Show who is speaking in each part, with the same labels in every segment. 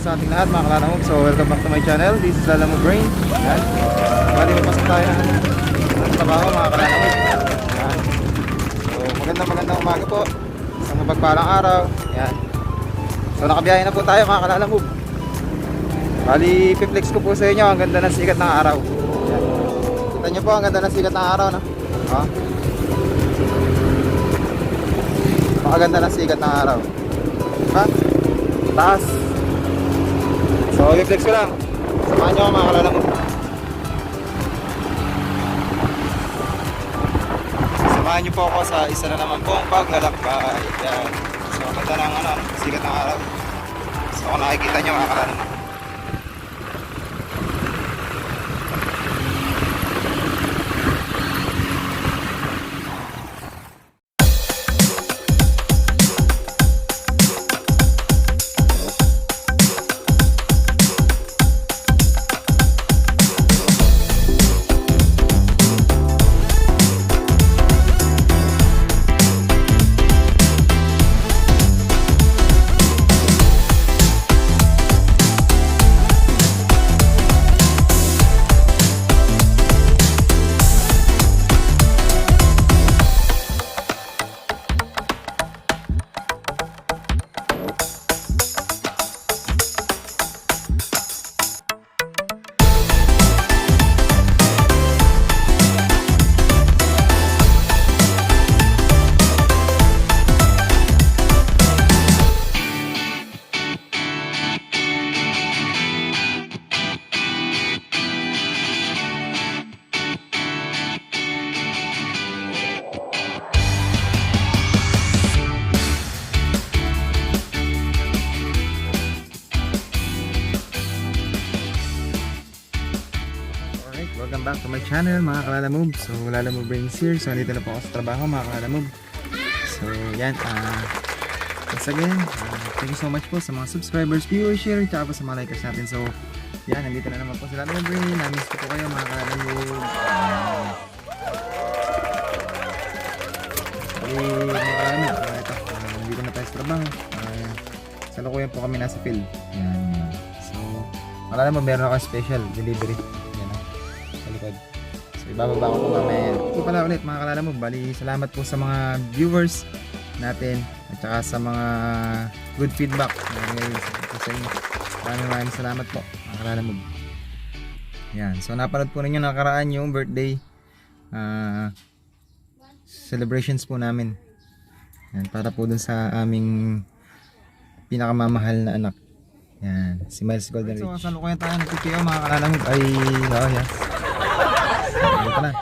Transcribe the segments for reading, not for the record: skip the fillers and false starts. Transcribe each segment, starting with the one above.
Speaker 1: sa ating lahat mga kalanamog. So welcome back to my channel. This is Lalamog Brain. Yan. Bali mapasok tayo ng trabaho mga kalanamog. Yan. So magandang umaga po. Isang mapagpalang araw. Yan. So nakabiyahe na po tayo mga kalanamog. Bali piplex ko po sa inyo ang ganda ng sikat ng araw. Yan. Kita nyo po ang ganda ng sikat ng araw, no? Ha? Makaganda ng sikat ng araw. Ha? Taas. So i-flex ko lang. Samahan nyo ako mga kalanamog. Samahan nyo po ako sa isa na naman pong paglalakbay. Yan. So ganda ng sikat ng araw. So kung nakikita nyo mga kalanamog, welcome back to my channel mga kalalamog. So Lalamog Brains here. So nandito na po ako sa trabaho mga kalalamog. So yan, once again, thank you so much po sa mga subscribers, viewers, share, tsaka po sa mga likers natin. So yan, nandito na naman po sa Lalamog Brains. Namiss ko po kayo mga kalalamog. Mga kalalamog, ito, nandito na tayo sa trabaho. Sa lukuyan po kami nasa field. Yan. So kalalamog, meron ako special delivery. So ibababa ko po mamaya. Ito pala ulit mga kalanamog. Bali salamat po sa mga viewers natin at saka sa mga good feedback sa inyo. Maraming salamat po mga kalanamog. Yan. So napanood po ninyo nakaraan yung birthday celebrations po namin. Yan. Para po dun sa aming pinakamamahal na anak. Yan. Si Miles Golden Ridge. So kasalukuyan tayo ng PPO mga kalanamog. Ay yes. Ito na.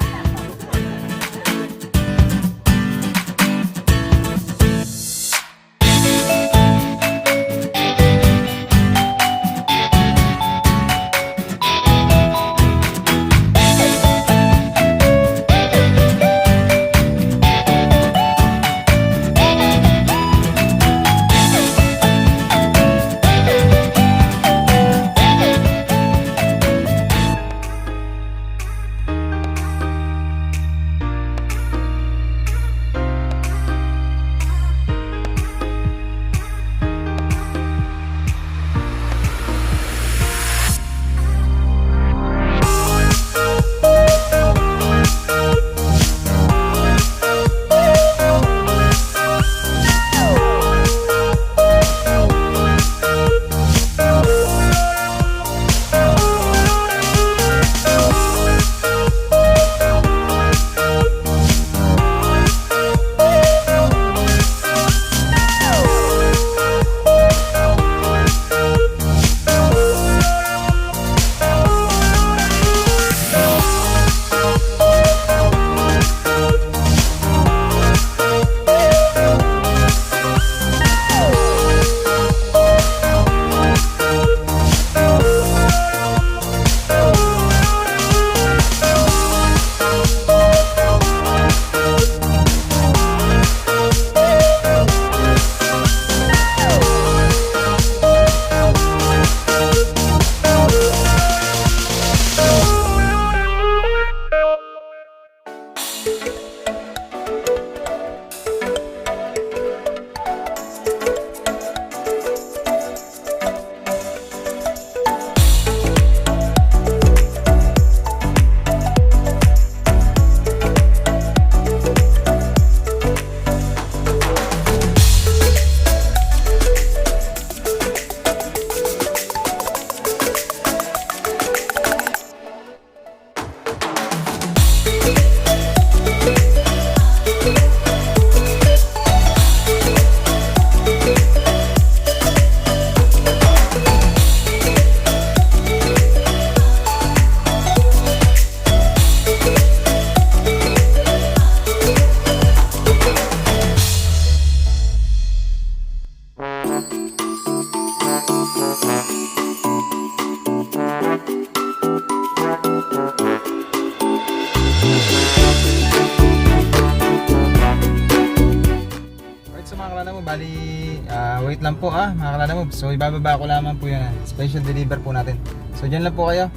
Speaker 1: wait lang po mga kalala mo. So ibababa ko lamang po yan. Special deliver po natin. So dyan lang po kayo.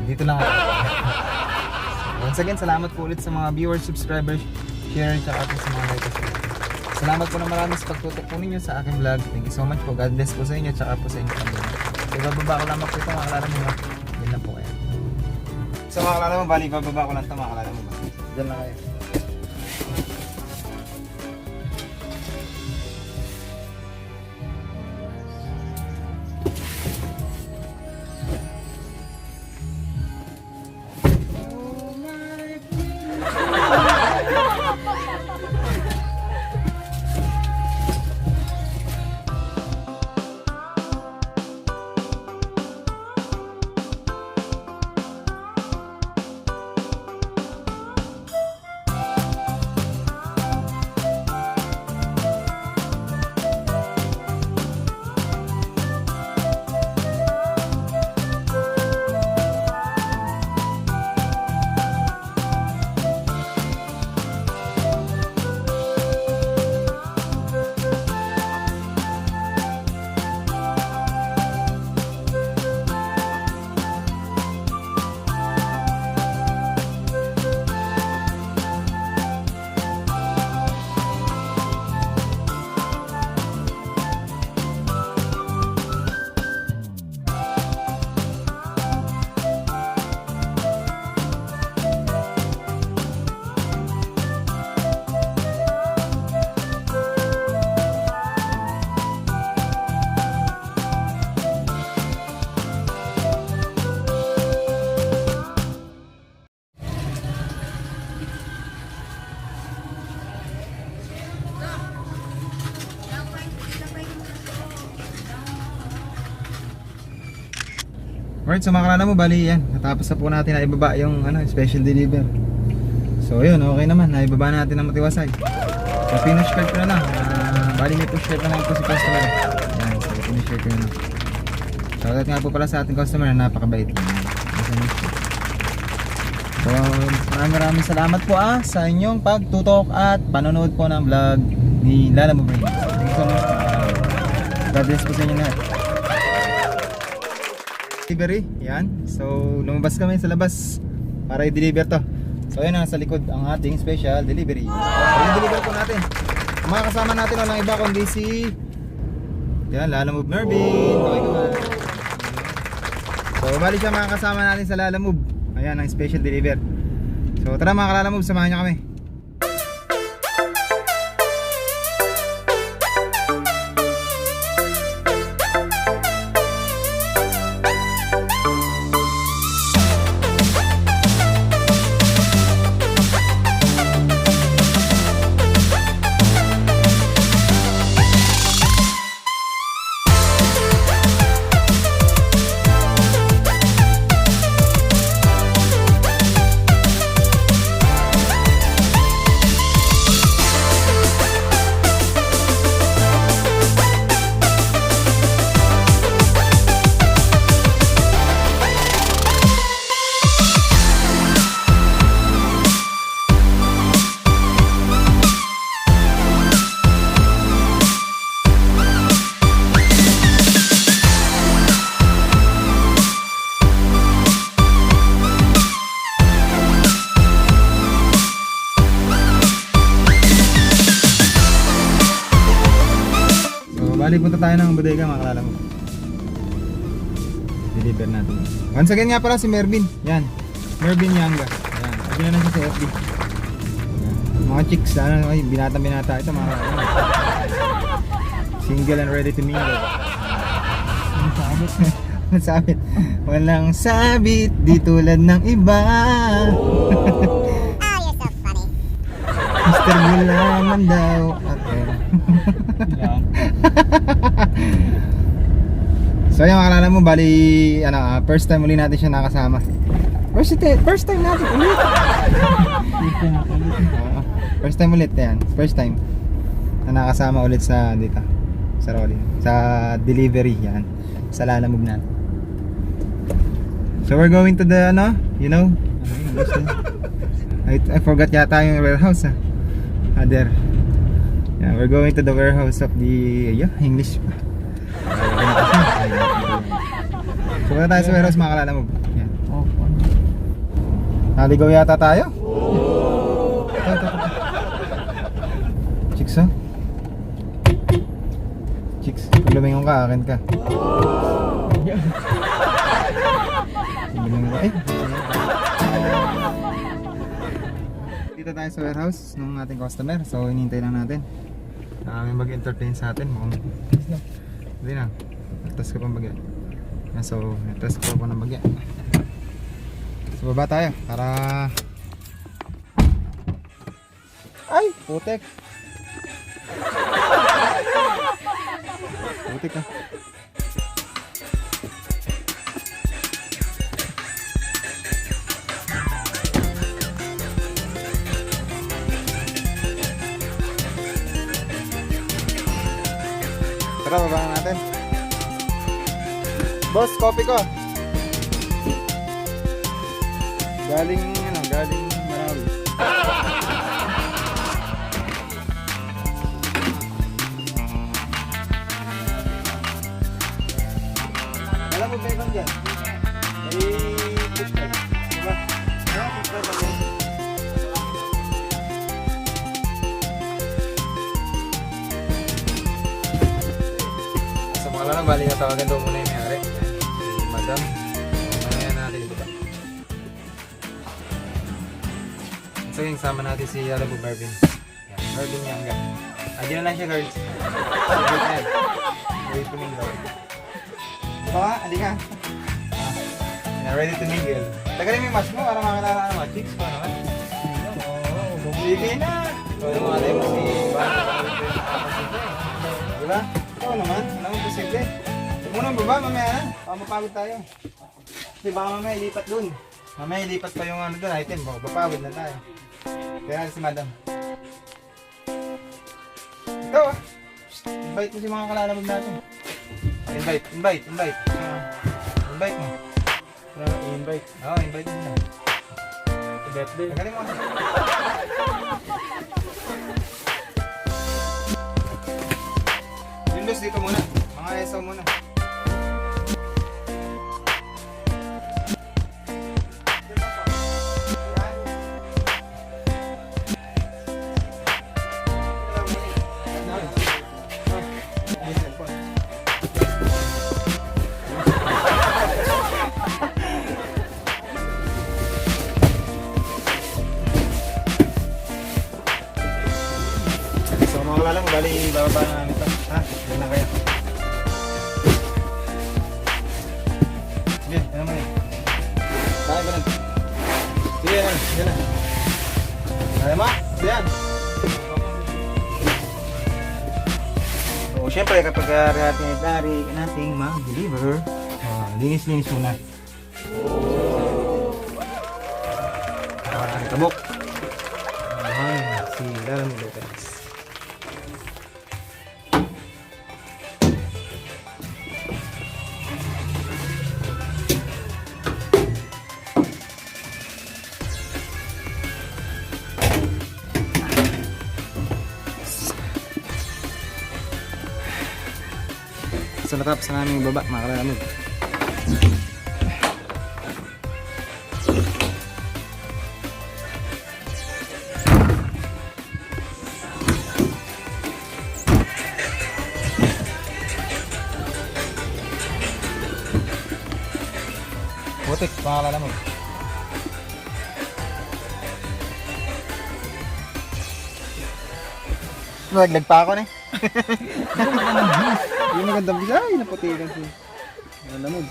Speaker 1: Dito lang ako. Once again, salamat po ulit sa mga viewers, subscribers, share, tsaka po sa mga likers. Salamat po na marami sa pagtutok po ninyo sa aking vlog. Thank you so much po. God bless po sa inyo, tsaka po sa inyo pamilya. So ibababa ko lamang po ito mga kalala mo. Dyan lang po kayo. So mga kalala mo, bali ibababa ko lang ito mga kalala mo. Dyan lang kayo. Alright, so mga kalala mo, bali yan. Natapos na po natin na ibaba yung special deliver. So yun, okay naman. Naibaba natin ng matiwasay. So finish card ko na lang. Bali may push card naman po si customer. Yan, so finish card ko na lang. Shoutout nga po pala sa ating customer na napakabait. So maraming salamat po sa inyong pagtutok at panonood po ng vlog ni Lala Mo Brain. Thank you so much. God bless po sa inyo lahat. Delivery, yan. So lumabas kami sa labas para i-deliver to. So yun nasa likod ang ating special delivery. So i-deliver po natin. Ang mga kasama natin walang iba kundi si Lala Move Mervin. Okay naman. So bali siya mga kasama natin sa Lala Move. Ayan ang special deliver. So tara mga Lala Move, samahan niyo kami. Bali punta tayo ng bodega mga kalala mo. Deliver natin. Once again nga pala si Mervin. Yan. Mervin Yanga. Yan. Sabi na siya sa FB. Yan. Mga chicks, ay binata ito mga kalala. Single and ready to mingle. Ang sabit. Walang sabit di tulad ng iba.
Speaker 2: You're so funny.
Speaker 1: Mr. Gulaman daw. Okay. So yung makalala mo, bali first time uli natin siya nakasama. First time natin ulit. First time ulit yan. First time na nakasama ulit sa dito sa rolling, sa delivery yan, sa Lala Move natin. So we're going to the I forgot yata yung warehouse there. Yeah, we're going to the warehouse of the English. So punta tayo sa warehouse mga Kalalamog. Yan. Naligaw yata tayo. Ito. Chicks, oh. Chicks, pag lumingon ka, akin ka. Lumingon ka, Dito tayo sa warehouse ng ating customer. So hinihintay lang natin may mag-entertain sa atin. Mukhang hindi na, nagtas ka pang bagay. So nagtas ko pa ng bagay. So baba tayo para ay, putek. Putik ah. Tara, baba na natin. Boss, coffee ko. Galing Marawi. Alam mo bacon dyan? May fish fry. Diba? Fish fry ba yan? Sa mga lang, bali na tawagan daw muna yung mayari. Si Madam. Mamaya natin ito ba? So yung sama natin si alam mo Marvin. Marvin Yanga. Andiyan na lang siya girls. Ready to mingle. Ito nga, andi ka. Ready to mingle. Tagalin mo yung mask mo para makakilala ka ng mga chicks ko naman. Sige na. So yung mga tayo mo si diba? Ito naman, alam mo posible. Huwag mo nang baba, mamaya na. Baka mapagod tayo. Kasi baka mamaya ilipat dun. Mamaya ilipat pa yung ano dun, item. Baka mapagod na tayo. Kaya natin si Madam. Ito ah. Invite mo si mga Kalalamog natin. Invite. Invite mo.
Speaker 2: invite.
Speaker 1: Oo, invite mo na.
Speaker 2: Birthday.
Speaker 1: Magaling mo. Windows dito muna. Mga ESO muna. Lang, bali bababa na namin ito. Ha? Yan lang kaya. Sige, yan naman eh. Kaya ba lang? Sige, yan. Yan na. Kaya ma? Yan. So, syempre kapag nating ma-deliver, linis-linis muna. Parang tabok. Si Lalam Lopez. So natapos na namin yung baba, mga Kalalamog. Putik, mga Kalalamog. Naglag pa ako na eh. Yung magandang bisa, ay naputikan siya. Malamog.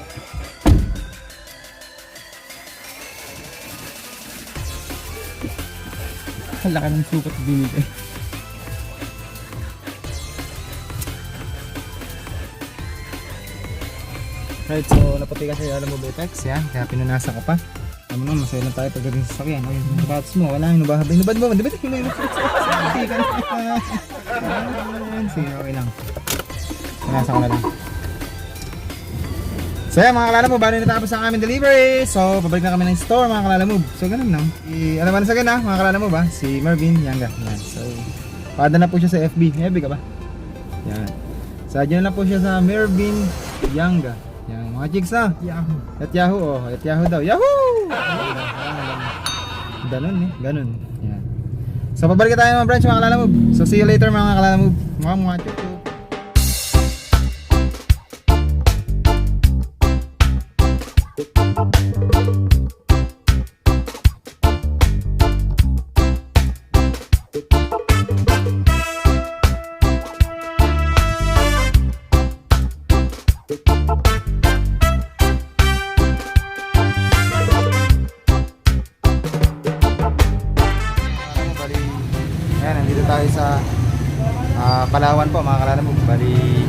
Speaker 2: Ang laki ng sukat binigay.
Speaker 1: Right, so naputikan siya, alam mo Betex, yan. Kaya pinunasan ko pa. Alam mo naman, masaya lang tayo pagdating sa sakyan. Ay, yung sapatos mo, wala yung nabahaba. Nabad mo, di ba yung may naputikan? Sige, okay lang. Pinunasan ko na lang. So yan mga Kalalamog, bali natapos ang aming delivery. So pabalik na kami ng store mga Kalalamog. So ganun lang. Ano ba na sa gana mga Kalalamog ba? Si Marvin Yanga. Yan. So Paada na po siya sa FB. FB ka ba? Yan. Sa dyan na po siya sa Mervin Yanga. Yan, mga chicks na.
Speaker 2: Yahoo!
Speaker 1: At Yahoo, oh. At Yahoo daw. Yahoo! Ganun eh. Ganun. Yan. So, pabalik tayo mga branch, mga Kalala Move. So, see you later mga Kalala Move. Mga chuchu. Bali, ayan, nandito tayo sa Palawan po mga Kalala Move. Bali,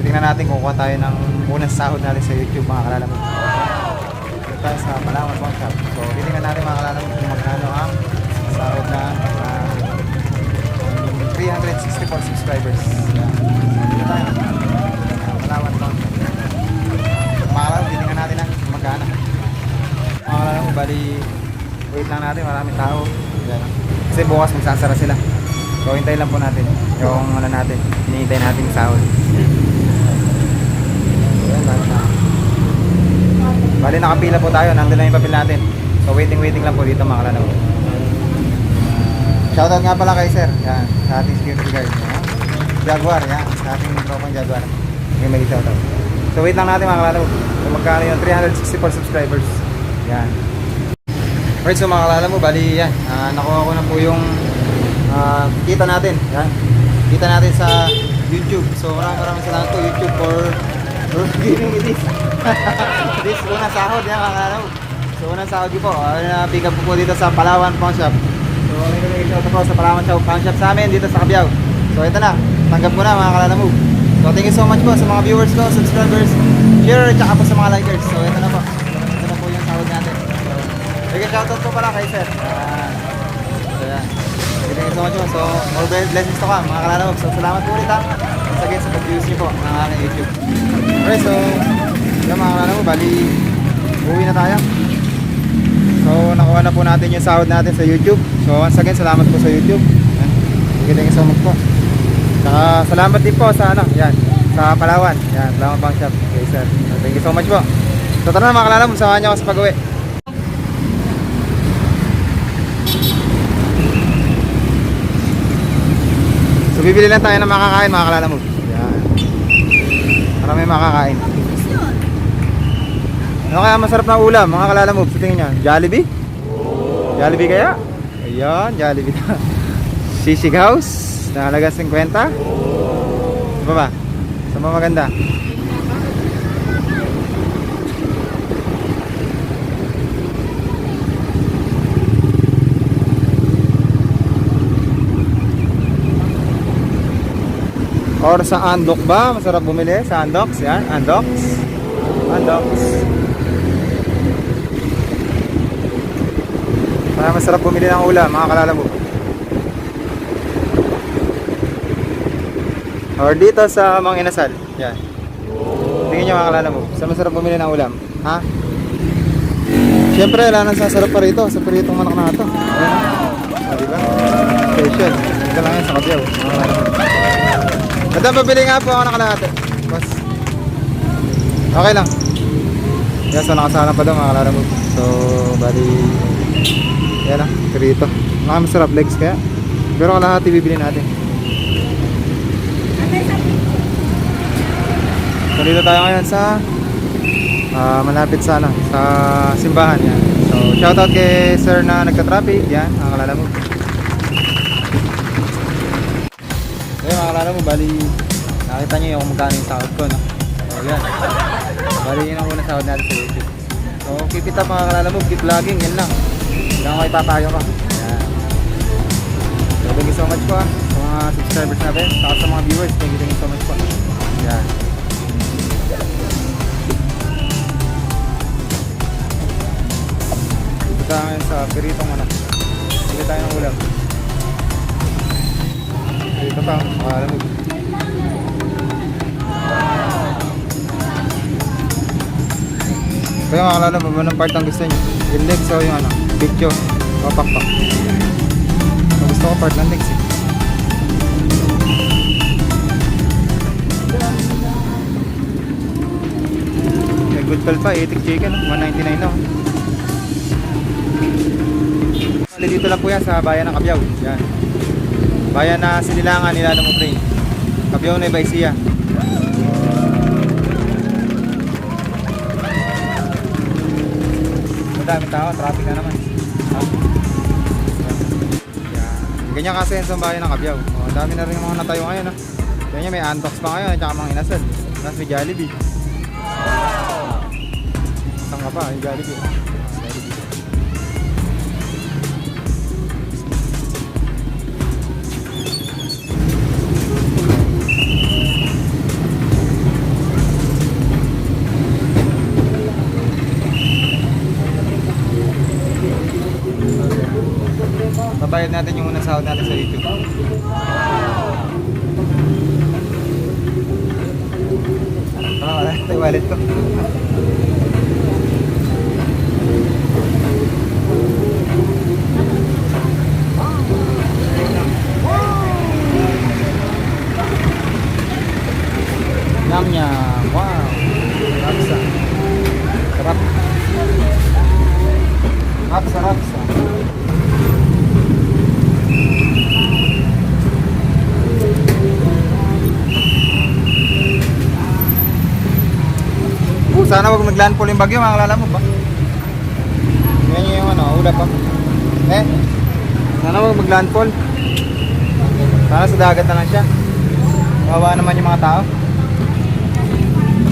Speaker 1: titingnan natin kung kuha tayo ng unang sahod natin sa YouTube mga Kalala Move. Dito tayo sa Palawan Pawn Shop. So, titingnan natin mga Kalala Move kung magkano ang sahod na 364 subscribers. Ayan. Dito tayo. Palawan Pawn Shop. Mga Kalala Move, titingnan natin kung magkano. Mga Kalala Move, bali, wait lang natin, maraming tao. Yan. Kasi bukas magsasara sila. So hintayin lang po natin yung ano natin, hinihintay natin yung sahod. Ayan, bali nakapila po tayo, nandun lang yung papel natin. So waiting lang po dito mga Kalala Move. Shoutout nga pala kay sir, yan, sa ating security guard. Yan. Jaguar, yan, sa ating tropang Jaguar. Yung may shoutout. So wait lang natin mga Kalala Move. So magkano yung 364 subscribers. Yan. Alright, so mga Kalala Move, bali yan, nakuha ko na po yung kita natin, yan. Kita natin sa YouTube. So maraming salamat po YouTube for giving me this. This unang sahod, yan mga Kalala Move. So unang sahod ko po, pick up po dito sa Palawan Pawn Shop. So nag-shout po sa Palawan Pawn Shop sa amin dito sa Cabiao. So ito na, tanggap ko na mga Kalala Move. So thank you so much po sa mga viewers ko, subscribers, share, tsaka po sa mga likers. So ito na po, ito na po yung sahod natin. Sige, shoutout po pala kay sir. So yan. Thank you so much po. So, more blessings to ka mga Kalala Move. So, salamat po ulit ha. Once again sa pag-views niyo po ng aking YouTube. Okay, so, yan mga Kalala Move. Bali, uwi na tayo. So, nakuha na po natin yung sahod natin sa YouTube. So, once again, salamat po sa YouTube. Yan. Thank you so much po. Saka, salamat din po sa ano, yan, sa Palawan. Yan, Palawan Pawn Shop. Okay, sir. So, thank you so much po. So, tara na mga Kalala Move. Samahan niyo ako sa pag-uwi. So bibili lang tayo ng makakain mga Kalala Move. Yan. Para may makakain. Ano kaya masarap na ulam mga Kalala Move? Sa tingin nyo? Jollibee? Jollibee kaya? Ayan, Jollibee na. Sisig House na halaga 50. Diba ba? Sa mga maganda. Or sa Andok ba? Masarap bumili sa Andoks. Yan, Andoks. Andoks. Masarap bumili ng ulam, mga Kalala Move. Or dito sa Mang Inasal. Yan. Tingin nyo mga Kalala Move. Saan masarap bumili ng ulam? Ha? Siyempre, wala nang sasarap pa rito. Sa pritong manok na ito. Ayan. Diba? Special. Ito lang yan sa Cabiao, mga Kalala Move. Madam, pabili nga po ako ng kalahati. Boss. Okay lang. Yan, so nakasalang pa daw mga Kalala Move. So, bali, yan lang, krito. Masarap legs kaya. Pero kalahati bibili natin. So, dito tayo ngayon sa malapit sa ano, sa simbahan. Yan. So, shoutout kay sir na nagka-traffic. Yan, mga Kalala Move. So, mga Kalala Move, bali, nakita nyo yung kung magkano yung sahod ko, no? So, yan. Bali, yun ang unang sahod natin sa YouTube. So, keep it up mga Kalala Move, keep vlogging, yan lang. Hindi ako ipapayo ka. Yan. So, thank you so much po sa mga subscribers natin, saka sa mga viewers, thank you so much po. Yan. Dito tayo ngayon sa piritong ano. Dito tayo ng ulam. Dito pa, mga Kalala Move. Kaya mga Kalala Move, anong part ang gusto nyo? Yung legs o yung ano, picture o pakpak. So, gusto ko part ng legs eh. Good call pa, Etik Chicken, 199 na. Dito lang po yan sa bayan ng Cabiao. Yan. Bayan na Sinilangan, Nilala mo Brain. Cabiao na Baisia. Madaming tao, traffic na naman. Yan. Ganyan kasi yan sa bayan ng Cabiao. Oh, dami na rin mga natayo ngayon. Ganyan may Antox pa ngayon at saka mga inasal. Tapos may Jollibee. Saan ka pa? Yung Jollibee. Babayad natin yung unang sahod natin sa YouTube. Wala ito yung wallet ko. Yum yum. Wow. Rapsa. Sarap. Rapsa, rapsa. Sana wag maglandfall yung bagyo, mga kalala mo ba? Yan yung ano, ulap pa. Sana wag maglandfall. Sana sa dagat na lang siya. Kawawa naman yung mga tao.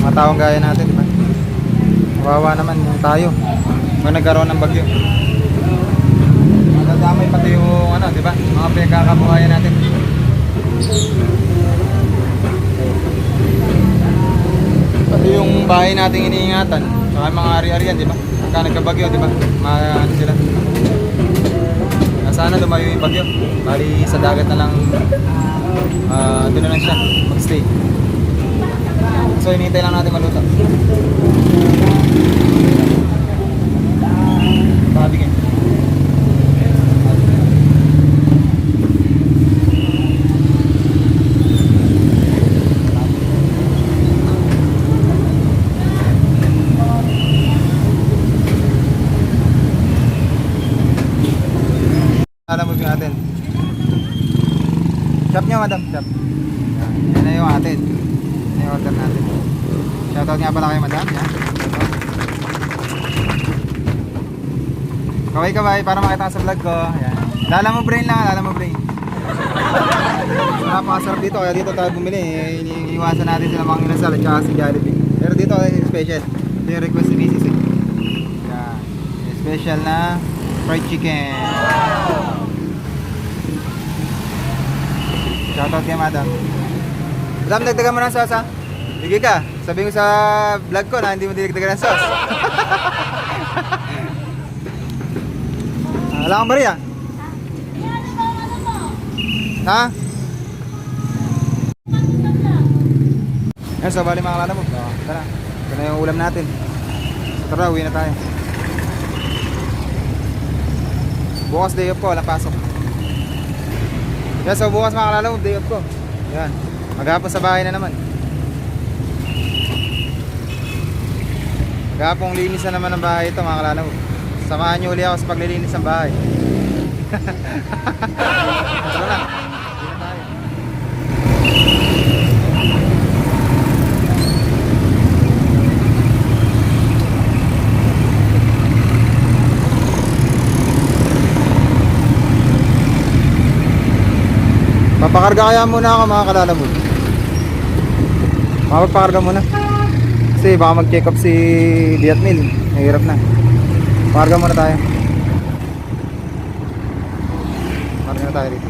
Speaker 1: Mga taong gaya natin, diba? Kawawa naman yung tayo. Pag nagkaroon ng bagyo. Madadamay pati yung ano, diba? Mga pinagkakabuhayan natin. Pati yung bahay nating iniingatan, saka mga ari-arian, di ba? Pagka nagkabagyo, di ba? Ano sila. Sana lumayo yung bagyo. Bali sa dagat na lang, doon na lang siya, mag-stay. So, hinihintay lang natin maluto. Pabigay. Alam mo natin. Shop niya, madam. Shop. Yan na yung atin. Yan yung order natin. Shoutout nga pala kayo, madam. Yan. Kaway-kaway para makita ka sa vlog ko. Yan. Lala mo brain lang, lala mo brain. Napakasarap dito, kaya dito tayo bumili. Iniiwasan natin sila mga inasal at saka si Jollibee. Pero dito special. Ito yung request ni Mrs. Yan. Special na fried chicken. Shoutout kay madam. Madam, dagdagan mo ng sauce ha? Sige ka, sabihin ko sa vlog ko na hindi mo dinagdagan ng sauce. Wala kang bariya? Ha? Yan, so bali mga kalala mo. Tara, ito na yung ulam natin. So, tara, uwi na tayo. Bukas day off ko, walang pasok. Yan, so bukas mga kalala mo, day off ko. Yan, maghapon sa bahay na naman. Maghapong linis na naman ang bahay ito mga kalala mo. Samahan nyo uli ako sa paglilinis ng bahay. Tara na, hindi na tayo. Papakarga kaya muna ako mga kalala mo. Papakarga muna. Kasi baka mag-check up si Diatmil. Nahirap na. Pakarga muna tayo. Pakarga na tayo dito.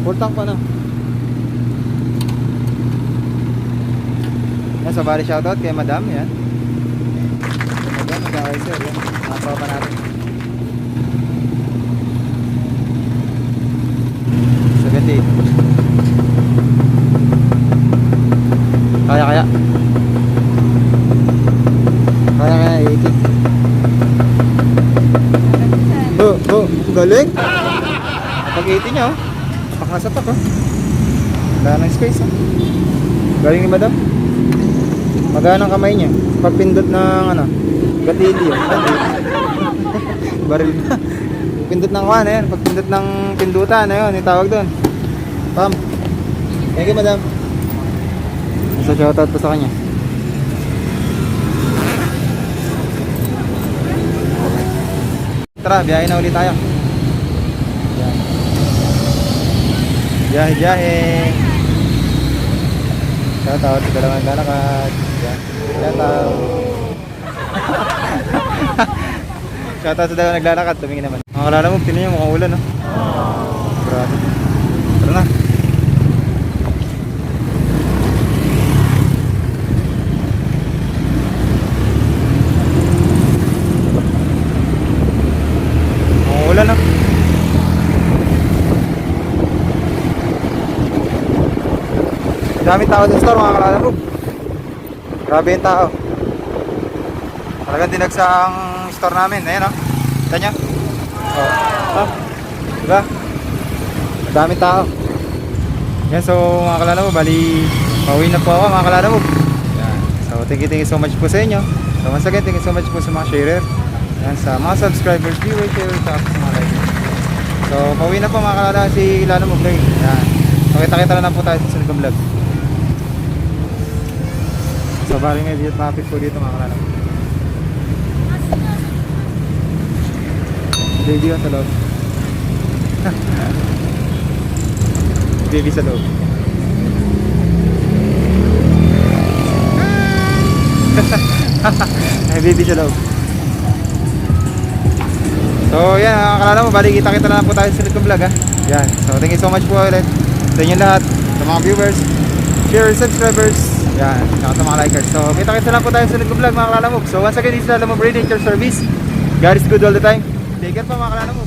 Speaker 1: Full tank pa na. Yan, so bali shoutout kay madam. Yan. Yan, mag-aay sir. Yan. Nakapawa pa natin. 70. Kaya. Kaya 80. Galing. spaghetti niya, oh. Tapak na sapak, oh. Wala ng space, oh. Galing ni madam. Magaan ang kamay niya. Pagpindot ng, ano, gatilyo. Baril na. Pindot ng kuhan, ayan. Pagpindot ng pindutan, ayun, yung tawag doon. Pam. Thank you, madam. So, shoutout po sa kanya. Tara, biyahe na ulit tayo. Yan. Biyahe. Shoutout sa dalawang naglalakad. Yan. Shoutout. Shoutout sa dalawang naglalakad. Tumingin naman. Mga kalala mo, tinan nyo mukhang ulan, no? Grabe. Tara na. Ulan, no? Daming tao sa store, mga kalalabog. Grabe yung tao. Talagang dinagsa ang store namin. Ayan, no? Kita nyo? Oh. Diba? Daming tao. Yan, so mga kalalabog, bali pauwi na po ako, mga kalalabog. Yan. So thank you so much po sa inyo. So once again, thank you so much po sa mga sharer. Yan, sa mga subscribers, viewers, sa mga like. So, pauwi na po mga kalala si Lalo mo vlog. Yan. So, kita-kita na lang po tayo sa sunod kong vlog. So, bali may video traffic po dito mga kalala. Baby sa loob. Baby sa loob. Ay, baby sa loob. So yan, mga kalala mo, bali kita-kita na lang po tayo sa sunod kong vlog, ha. Yan, so thank you so much po ulit sa inyo lahat, sa mga viewers, shares, subscribers, yan, saka sa mga likers. So kita-kita lang po tayo sa sunod kong vlog, mga kalala mo. So once again, this is Lalo mo Brain, your service. God is good all the time. Take care po mga kalala mo.